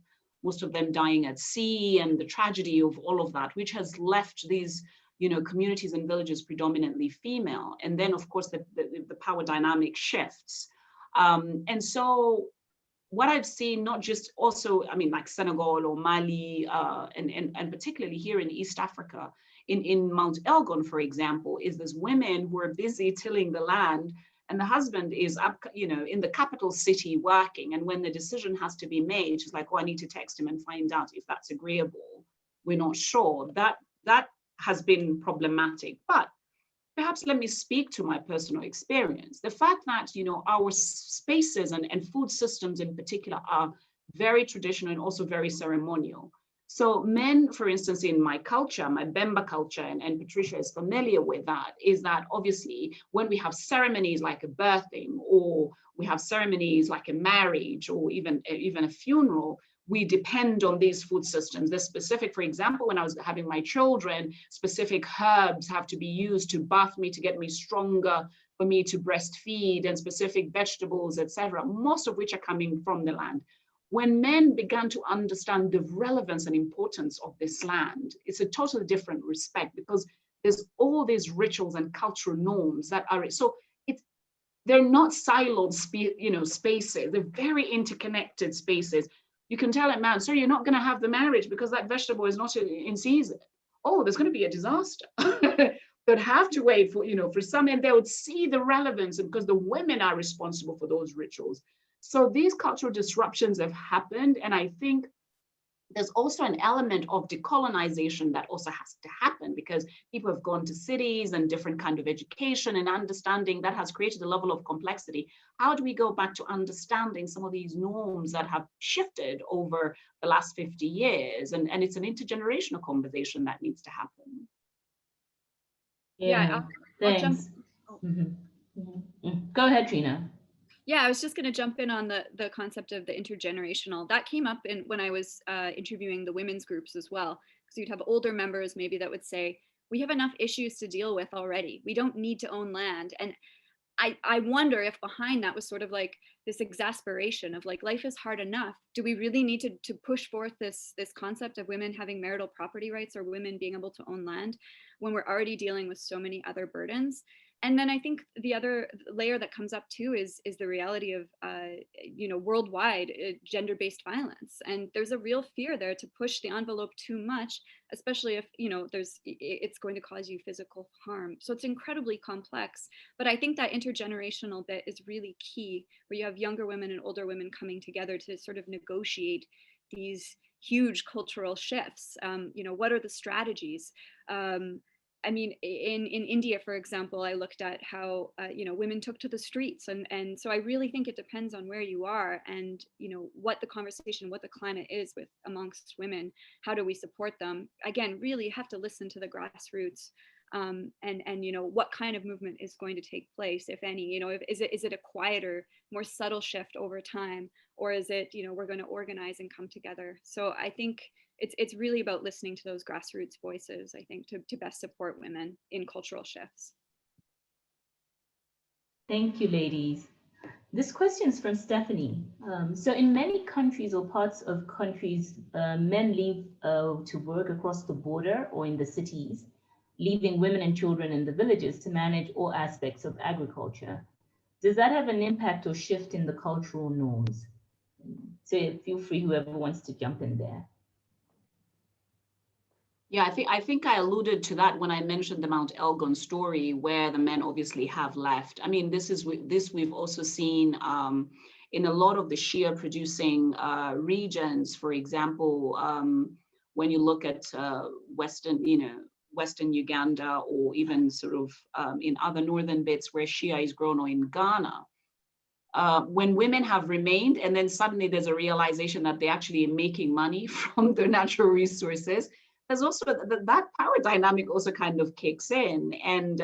most of them dying at sea, and the tragedy of all of that, which has left these, communities and villages predominantly female. And then, of course, the power dynamic shifts. And so what I've seen, not just also, I mean, like Senegal or Mali, and particularly here in East Africa, in Mount Elgon, for example, is there's women who are busy tilling the land and the husband is up, in the capital city working. And when the decision has to be made, she's like, oh, I need to text him and find out if that's agreeable. We're not sure. That has been problematic. But perhaps let me speak to my personal experience. The fact that, our spaces and food systems in particular are very traditional and also very ceremonial. So men, for instance, in my culture, my Bemba culture, and Patricia is familiar with that, is that obviously when we have ceremonies like a birthing, or we have ceremonies like a marriage, or even a funeral, we depend on these food systems. There's specific, for example, when I was having my children, specific herbs have to be used to bath me, to get me stronger, for me to breastfeed, and specific vegetables, etc., most of which are coming from the land. When men began to understand the relevance and importance of this land, it's a totally different respect, because there's all these rituals and cultural norms that are, so they're not siloed spaces, they're very interconnected spaces. You can tell a man, so you're not going to have the marriage because that vegetable is not in season. Oh, there's going to be a disaster. They'd have to wait for some, and they would see the relevance, because the women are responsible for those rituals. So these cultural disruptions have happened, and I think there's also an element of decolonization that also has to happen, because people have gone to cities and different kind of education and understanding that has created a level of complexity. How do we go back to understanding some of these norms that have shifted over the last 50 years? And it's an intergenerational conversation that needs to happen. Yeah, I'll jump. Go ahead, Trina. Yeah, I was just going to jump in on the concept of the intergenerational. That came up when I was interviewing the women's groups as well, because you'd have older members maybe that would say, we have enough issues to deal with already. We don't need to own land. And I wonder if behind that was sort of like this exasperation of like, life is hard enough. Do we really need to push forth this concept of women having marital property rights, or women being able to own land, when we're already dealing with so many other burdens? And then I think the other layer that comes up too is the reality of worldwide gender-based violence, and there's a real fear there to push the envelope too much, especially if it's going to cause you physical harm. So it's incredibly complex, but I think that intergenerational bit is really key, where you have younger women and older women coming together to sort of negotiate these huge cultural shifts. What are the strategies? I mean, in India, for example, I looked at how, women took to the streets. And so I really think it depends on where you are and, what the conversation, what the climate is amongst women. How do we support them? Again, really have to listen to the grassroots, and what kind of movement is going to take place, if any. Is it a quieter, more subtle shift over time, or is it, we're going to organize and come together? So I think it's really about listening to those grassroots voices, I think, to best support women in cultural shifts. Thank you, ladies. This question is from Stephanie. So in many countries or parts of countries, men leave to work across the border or in the cities, leaving women and children in the villages to manage all aspects of agriculture. Does that have an impact or shift in the cultural norms? So feel free, whoever wants to jump in there. Yeah, I think I alluded to that when I mentioned the Mount Elgon story, where the men obviously have left. I mean, this we've also seen in a lot of the Shia producing regions. For example, when you look at Western Uganda, or even sort of in other northern bits where Shia is grown, or in Ghana. When women have remained, and then suddenly there's a realization that they're actually making money from their natural resources, there's also that power dynamic also kind of kicks in, and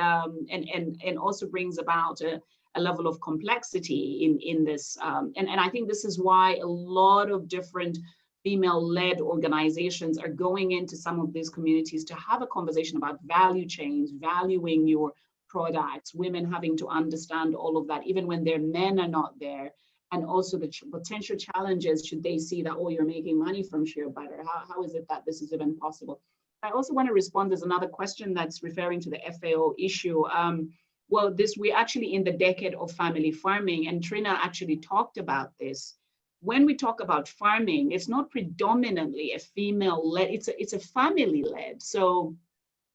also brings about a level of complexity in this. And I think this is why a lot of different female-led organizations are going into some of these communities to have a conversation about value chains, valuing your products, women having to understand all of that, even when their men are not there. And also the potential challenges should they see that, oh, you're making money from shea butter. How is it that this is even possible? I also want to respond. There's another question that's referring to the FAO issue. Well, we're actually in the decade of family farming, and Trina actually talked about this. When we talk about farming, it's not predominantly a female-led, it's a family-led. So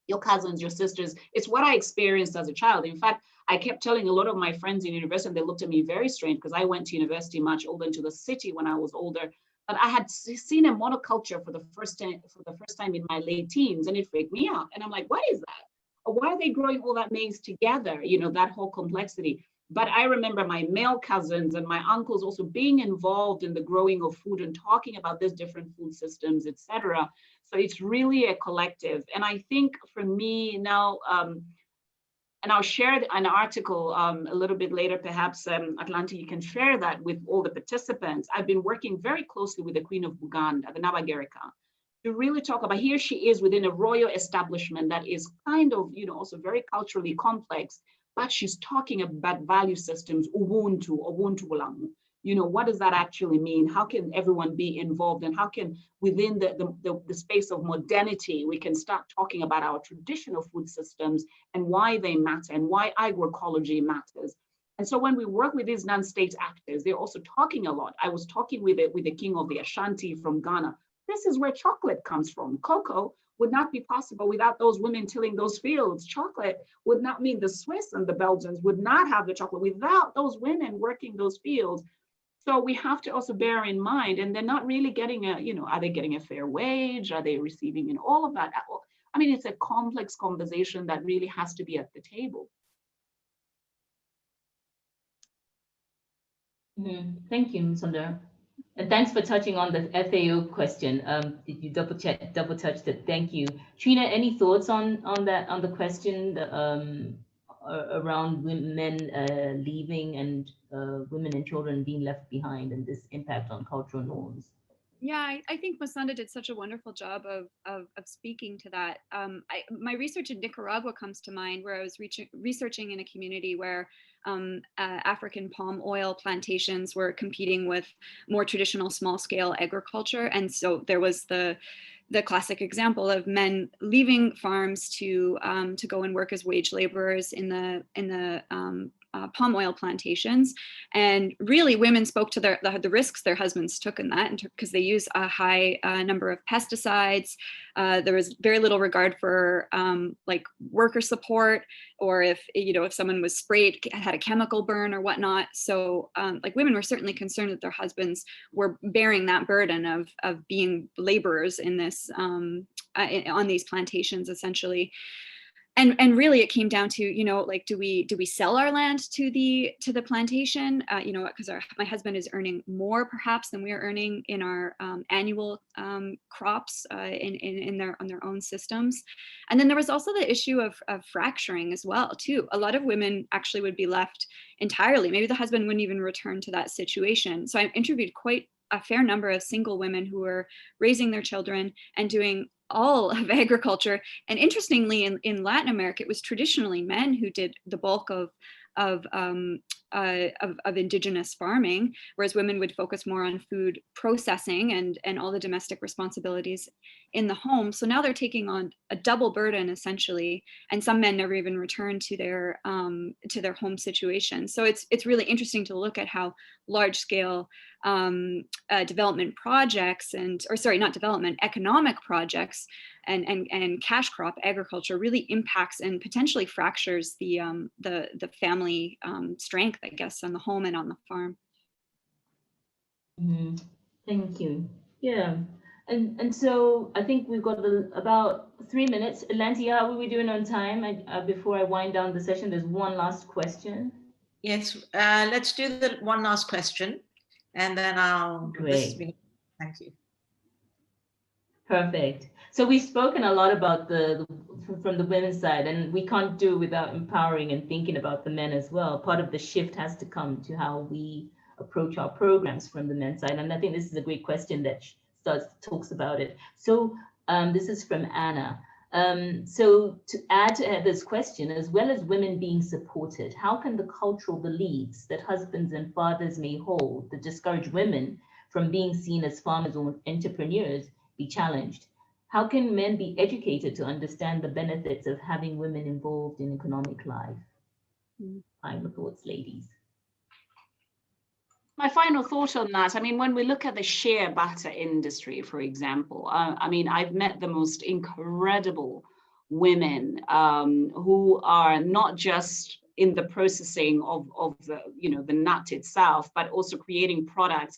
your cousins, your sisters, it's what I experienced as a child. In fact, I kept telling a lot of my friends in university, and they looked at me very strange, because I went to university much older, into the city when I was older, but I had seen a monoculture for the first time in my late teens, and it freaked me out. And I'm like, what is that? Or why are they growing all that maize together? That whole complexity. But I remember my male cousins and my uncles also being involved in the growing of food and talking about these different food systems, etc. So it's really a collective. And I think for me now, And I'll share an article a little bit later, perhaps Atlanta, you can share that with all the participants. I've been working very closely with the Queen of Buganda, the Nabagereka, to really talk about, here she is within a royal establishment that is kind of, also very culturally complex, but she's talking about value systems, Ubuntu, Ubuntu Bulamu. What does that actually mean? How can everyone be involved? And how can, within the space of modernity, we can start talking about our traditional food systems and why they matter and why agroecology matters. And so when we work with these non-state actors, they're also talking a lot. I was talking with the king of the Ashanti from Ghana. This is where chocolate comes from. Cocoa would not be possible without those women tilling those fields. Chocolate would not mean the Swiss and the Belgians would not have the chocolate without those women working those fields. So we have to also bear in mind, and they're not really getting are they getting a fair wage? Are they receiving all of that? I mean, it's a complex conversation that really has to be at the table. Thank you, Sundar. And thanks for touching on the FAO question. You double touched it. Thank you. Trina, any thoughts on the question around men leaving and women and children being left behind and this impact on cultural norms? Yeah, I think Masanda did such a wonderful job of speaking to that. My research in Nicaragua comes to mind, where I was researching in a community where African palm oil plantations were competing with more traditional small-scale agriculture, and so there was the classic example of men leaving farms to go and work as wage laborers in the palm oil plantations. And really women spoke to the risks their husbands took in that, because they use a high number of pesticides. There was very little regard for like worker support, or if someone was sprayed, had a chemical burn or whatnot. So like women were certainly concerned that their husbands were bearing that burden of being laborers in this on these plantations, essentially. And really it came down to, like, do we sell our land to the plantation, because my husband is earning more perhaps than we are earning in our annual crops on their own systems. And then there was also the issue of fracturing as well too. A lot of women actually would be left entirely. Maybe the husband wouldn't even return to that situation. So I've interviewed quite a fair number of single women who were raising their children and doing all of agriculture. And interestingly, in Latin America, it was traditionally men who did the bulk of indigenous farming, whereas women would focus more on food processing and all the domestic responsibilities in the home. So now they're taking on a double burden essentially, and some men never even return to their home situation. So it's really interesting to look at how large scale development projects economic projects and cash crop agriculture really impacts and potentially fractures the family strength, I guess, on the home and on the farm. Mm-hmm. Thank you. Yeah. And so I think we've got about 3 minutes. Lantia, how are we doing on time? Before I wind down the session, there's one last question. Yes, let's do the one last question, and then I'll. Great. Thank you. Perfect. So we've spoken a lot about from the women's side, and we can't do without empowering and thinking about the men as well. Part of the shift has to come to how we approach our programs from the men's side. And I think this is a great question that talks about it. So this is from Anna. So to add to this question, as well as women being supported, how can the cultural beliefs that husbands and fathers may hold that discourage women from being seen as farmers or entrepreneurs be challenged? How can men be educated to understand the benefits of having women involved in economic life? Final thoughts, ladies. My final thought on that, I mean, when we look at the shea butter industry, for example, I mean, I've met the most incredible women who are not just in the processing of the, the nut itself, but also creating products,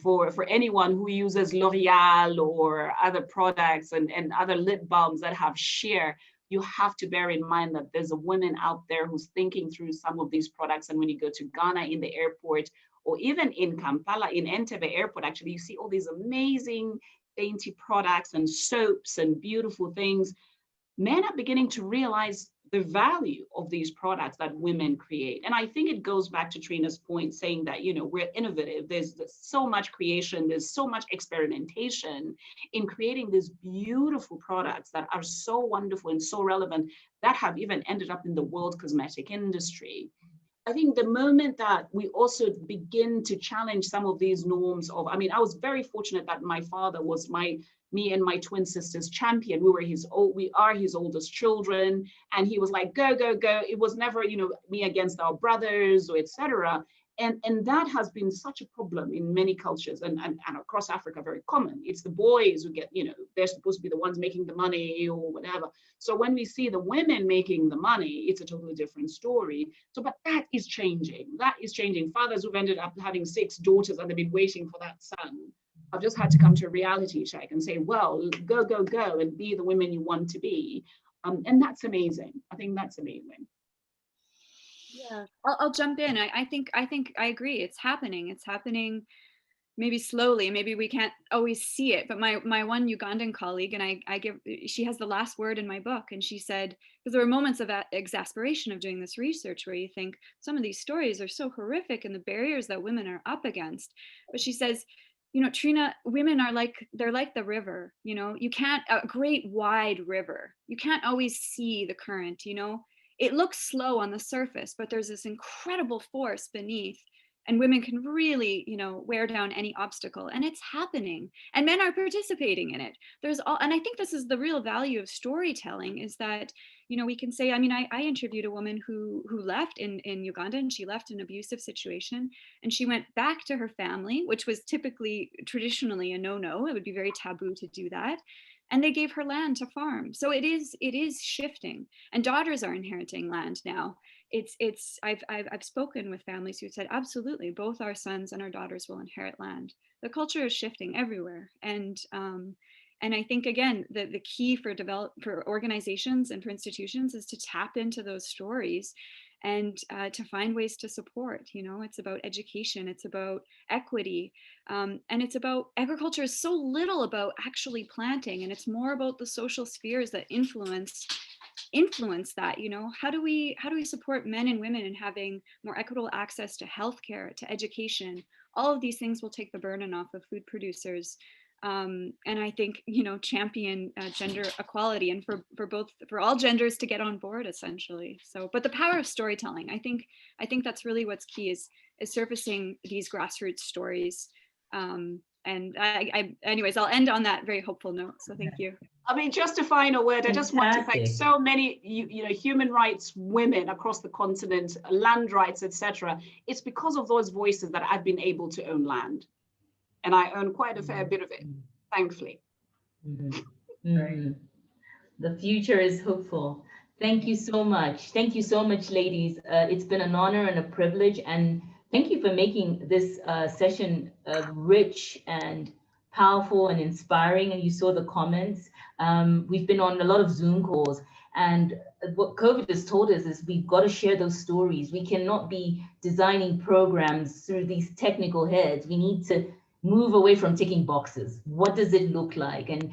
for anyone who uses L'Oreal or other products and other lip balms that have shea. You have to bear in mind that there's a woman out there who's thinking through some of these products. And when you go to Ghana in the airport, or even in Kampala, in Entebbe airport, actually, you see all these amazing dainty products and soaps and beautiful things. Men are beginning to realize the value of these products that women create. And I think it goes back to Trina's point, saying that, you know, we're innovative. There's so much creation, there's so much experimentation in creating these beautiful products that are so wonderful and so relevant that have even ended up in the world cosmetic industry. I think the moment that we also begin to challenge some of these norms of, I mean, I was very fortunate that my father was me and my twin sister's champion. We are his oldest children. And he was like, go, go, go. It was never, you know, me against our brothers or etc. And that has been such a problem in many cultures and across Africa, very common. It's the boys who get, you know, they're supposed to be the ones making the money or whatever. So when we see the women making the money, it's a totally different story. So, but that is changing. That is changing. Fathers who've ended up having 6 daughters and they've been waiting for that son. I've just had to come to a reality check and say, well, go, go, go and be the women you want to be. And that's amazing. I think that's amazing. Yeah, I'll jump in. I think I agree. It's happening. It's happening maybe slowly. Maybe we can't always see it. But my one Ugandan colleague, and she has the last word in my book. And she said, because there were moments of exasperation of doing this research where you think some of these stories are so horrific and the barriers that women are up against. But she says, you know, Trina, women are they're like the river, you know, you can't, a great wide river. You can't always see the current, you know. It looks slow on the surface, but there's this incredible force beneath, and women can really, you know, wear down any obstacle, and it's happening, and men are participating in it. And I think this is the real value of storytelling, is that, you know, we can say, I mean, I interviewed a woman who left in Uganda, and she left an abusive situation, and she went back to her family, which was traditionally a no-no. It would be very taboo to do that. And they gave her land to farm. So it is shifting, and daughters are inheriting land now. I've spoken with families who said, absolutely, both our sons and our daughters will inherit land. The culture is shifting everywhere. And I think, again, the key for organizations and for institutions is to tap into those stories and to find ways to support. You know, it's about education, it's about equity, and it's about, agriculture is so little about actually planting, and it's more about the social spheres that influence that. You know, how do we support men and women in having more equitable access to healthcare, to education? All of these things will take the burden off of food producers. And I think, you know, champion gender equality, and for all genders to get on board, essentially. So, but the power of storytelling, I think that's really what's key, is surfacing these grassroots stories. And anyways, I'll end on that very hopeful note. So thank you. I mean, just a final word. I just want to thank so many, you know, human rights women across the continent, land rights, etc. It's because of those voices that I've been able to own land. And I own quite a fair bit of it, thankfully. The future is hopeful. Thank you so much. Thank you so much, ladies. It's been an honor and a privilege. And thank you for making this session rich and powerful and inspiring. And you saw the comments. We've been on a lot of Zoom calls. And what COVID has told us is we've got to share those stories. We cannot be designing programs through these technical heads. We need to move away from ticking boxes. What does it look like? And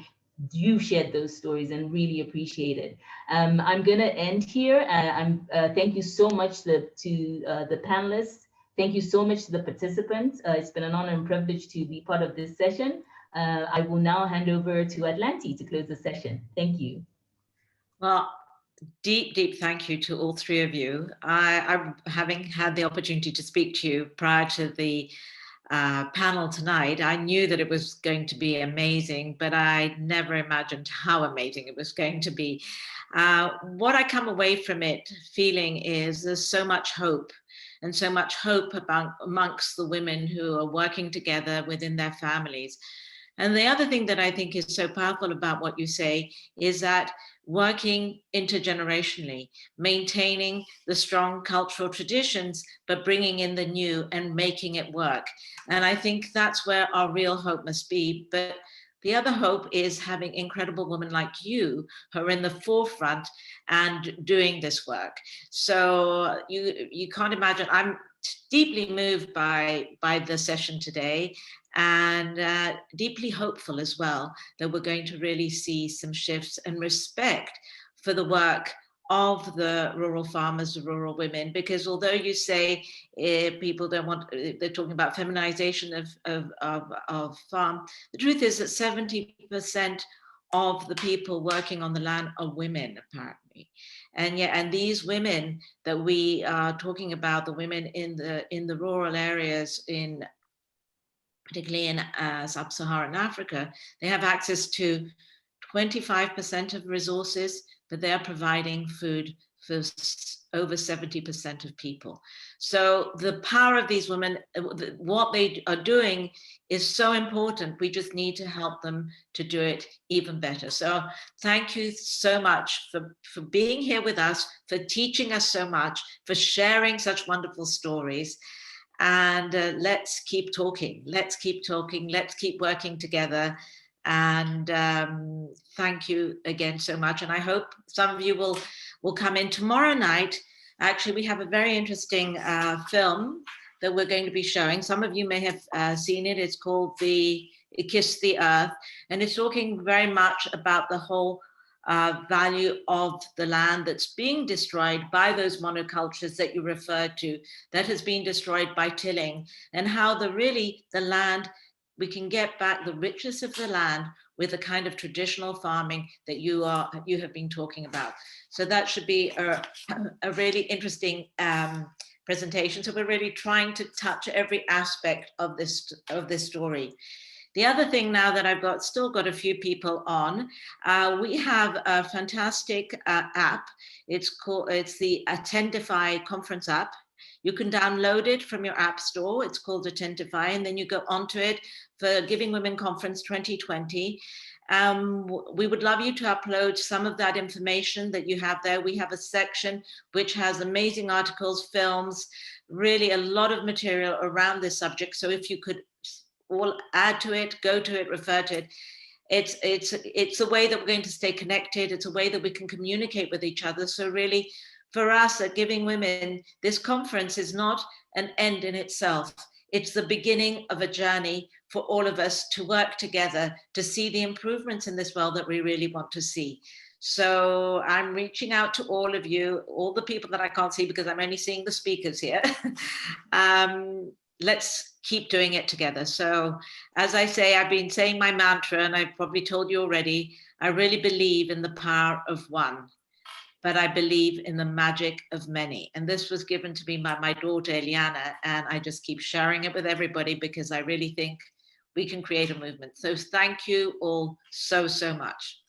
you shared those stories and really appreciate it. I'm going to end here. Thank you so much to the panelists. Thank you so much to the participants. It's been an honor and privilege to be part of this session. I will now hand over to Atlanti to close the session. Thank you. Well, deep thank you to all 3 of you. I having had the opportunity to speak to you prior to the panel tonight, I knew that it was going to be amazing, but I never imagined how amazing it was going to be. What I come away from it feeling is there's so much hope, and so much hope amongst the women who are working together within their families. And the other thing that I think is so powerful about what you say is that working intergenerationally, maintaining the strong cultural traditions, but bringing in the new and making it work. And I think that's where our real hope must be. But the other hope is having incredible women like you who are in the forefront and doing this work. So you can't imagine, I'm deeply moved by the session today, and deeply hopeful as well that we're going to really see some shifts and respect for the work of the rural farmers, the rural women, because although you say people don't want, they're talking about feminization of farm, the truth is that 70% of the people working on the land are women, apparently. And yet, and these women that we are talking about, the women in the rural areas, particularly in sub-Saharan Africa, they have access to 25% of resources, but they are providing food for over 70% of people. So the power of these women, what they are doing is so important. We just need to help them to do it even better. So thank you so much for being here with us, for teaching us so much, for sharing such wonderful stories. And let's keep talking. Let's keep talking. Let's keep working together. And thank you again so much. And I hope some of you will come in tomorrow night. Actually, we have a very interesting film that we're going to be showing. Some of you may have seen it. It's called It Kissed the Earth. And it's talking very much about the whole value of the land that's being destroyed by those monocultures that you referred to, that has been destroyed by tilling, and how the land, we can get back the richness of the land with the kind of traditional farming that you have been talking about. So that should be a really interesting presentation. So we're really trying to touch every aspect of this story. The other thing, now that I've still got a few people on, we have a fantastic app. It's the Attendify conference app. You can download it from your app store. It's called Attendify, and then you go onto it for Giving Women Conference 2020. We would love you to upload some of that information that you have there. We have a section which has amazing articles, films, really a lot of material around this subject. So if you could all add to it, go to it, refer to it. It's a way that we're going to stay connected. It's a way that we can communicate with each other. So really, for us at Giving Women, this conference is not an end in itself. It's the beginning of a journey for all of us to work together to see the improvements in this world that we really want to see. So I'm reaching out to all of you, all the people that I can't see because I'm only seeing the speakers here. Let's keep doing it together. So as I say, I've been saying my mantra, and I've probably told you already, I really believe in the power of one, but I believe in the magic of many. And this was given to me by my daughter, Eliana, and I just keep sharing it with everybody because I really think we can create a movement. So thank you all so, so much.